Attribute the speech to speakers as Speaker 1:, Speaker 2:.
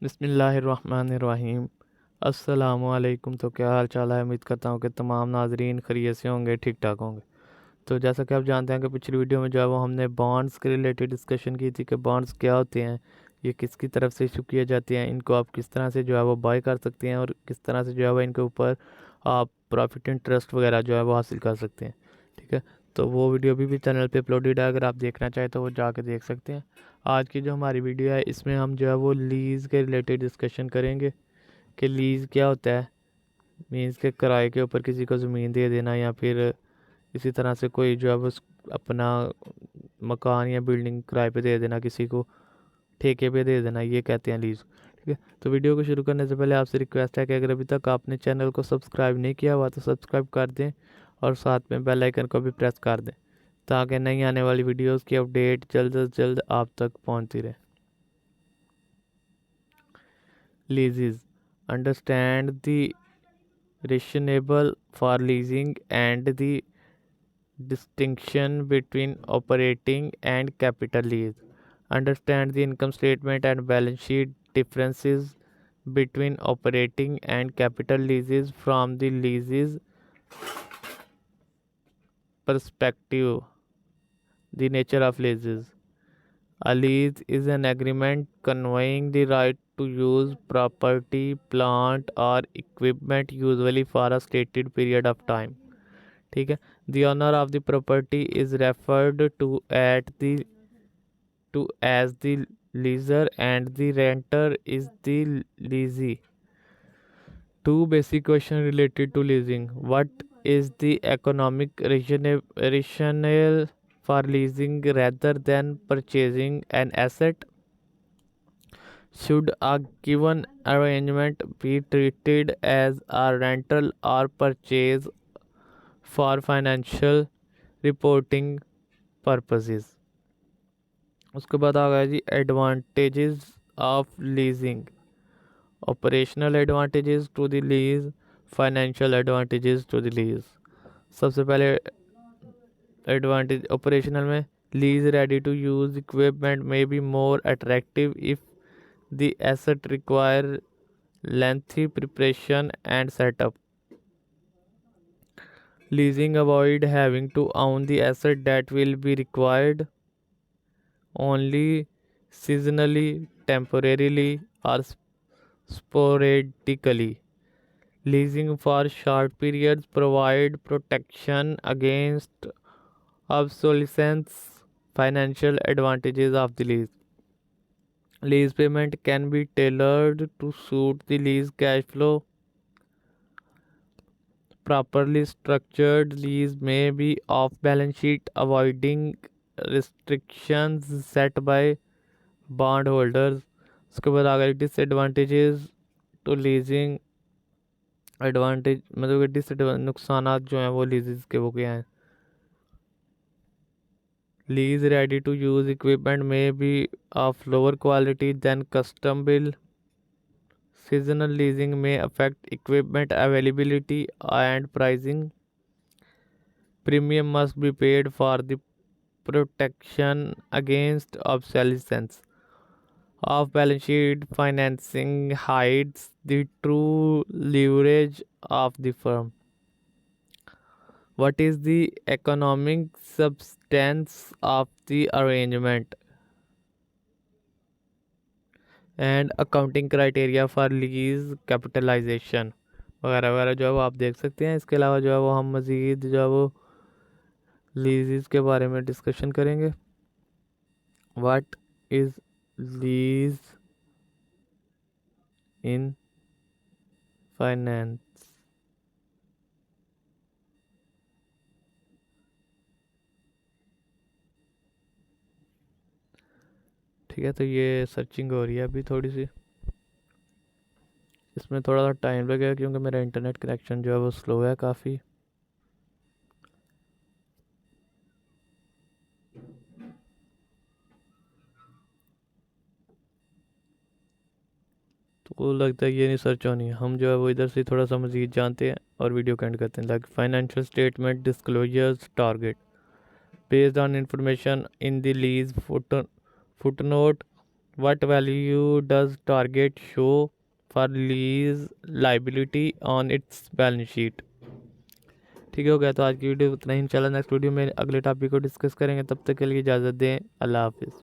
Speaker 1: बिस्मिल्लाहिर्रहमानिर्रहीम। अस्सलामुअलैकुम। तो क्या हाल चाल है? उम्मीद करता हूँ कि तमाम नाजरीन खैरियत से होंगे, ठीक ठाक होंगे। तो जैसा कि आप जानते हैं कि पिछली वीडियो में जो है वो हमने बॉन्ड्स के रिलेटेड डिस्कशन की थी कि बॉन्ड्स क्या होते हैं, ये किसकी तरफ से इशू किए जाते हैं, इनको आप किस तरह से जो है वो बाय कर सकते हैं और किस तरह से जो है वो इनके ऊपर आप प्रॉफिट इंटरेस्ट वगैरह जो है वो हासिल कर सकते हैं। ठीक है, तो वो वीडियो भी चैनल पे अपलोडेड है, अगर आप देखना चाहें तो वो जाके देख सकते हैं। आज की जो हमारी वीडियो है इसमें हम जो है वो लीज़ के रिलेटेड डिस्कशन करेंगे कि लीज़ क्या होता है। मीन्स के किराए के ऊपर किसी को ज़मीन दे देना या फिर इसी तरह से कोई जो है वो अपना मकान या बिल्डिंग किराए पे दे देना, किसी को ठेके पे दे देना, ये कहते हैं लीज़। ठीक है, तो वीडियो को शुरू करने से पहले आपसे रिक्वेस्ट है कि अगर अभी तक आपने चैनल को सब्सक्राइब नहीं किया हुआ तो सब्सक्राइब कर दें और साथ में बेल आइकन को भी प्रेस कर दें ताकि नई आने वाली वीडियोस की अपडेट जल्द से जल्द आप तक पहुंचती रहे। लीजेस, understand the rationale for leasing and the distinction between operating and capital lease. Understand the income statement and balance sheet differences between operating and capital leases from the leases perspective. The nature of leases. A lease is an agreement conveying the right to use property, plant, or equipment, usually for a stated period of time. ठीक है, the owner of the property is referred to as the leaser and the renter is the leasee. Two basic questions related to leasing: what is the economic rationale for leasing rather than purchasing an asset? Should a given arrangement be treated as a rental or purchase for financial reporting purposes? उसके बाद आ गया जी advantages of leasing. Operational advantages to the lease, financial advantages to the lease. सबसे पहले advantage operational में, lease ready to use equipment में be more attractive if the asset require lengthy preparation and setup. Leasing avoid having to own the asset that will be required only seasonally, temporarily, or sporadically. Leasing for short periods provide protection against obsolescence. Financial advantages of the lease. Lease payment can be tailored to suit the lease cash flow. Properly structured lease may be off balance sheet, avoiding restrictions set by bondholders. उसके बाद आ गए disadvantages to leasing. Advantage मतलब कि disadvantage नुकसान जो हैं वो लीजेस के वो क्या हैं। Lease ready to use equipment में be of lower quality than custom built. Seasonal leasing में affect equipment availability and pricing. Premium must be paid for the protection against obsolescence. Off balance sheet financing hides the true leverage of the firm. What is the economic substance of the arrangement? And accounting criteria for lease capitalization वगैरह वगैरह जो है वो आप देख सकते हैं। इसके अलावा जो है वो हम मज़ीद जो है वो लीजेस के बारे में डिस्कशन करेंगे। What is lease in finance. ठीक है, तो ये सर्चिंग हो रही है अभी थोड़ी सी, इसमें थोड़ा सा टाइम लगेगा क्योंकि मेरा इंटरनेट कनेक्शन जो है वो स्लो है काफ़ी। तो लगता है ये नहीं सर्च होनी है, हम जो है वो इधर से थोड़ा सा मज़ीद जानते हैं और वीडियो कैंड करते हैं। Like financial statement disclosures target based on information in the lease footnote what value does target show for lease liability on it's balance sheet. ठीक है, हो गया। तो आज की वीडियो उतना ही, चला नेक्स्ट वीडियो में अगले टॉपिक को डिस्कस करेंगे। तब तक के लिए इजाज़त दें। अल्लाह हाफिज़।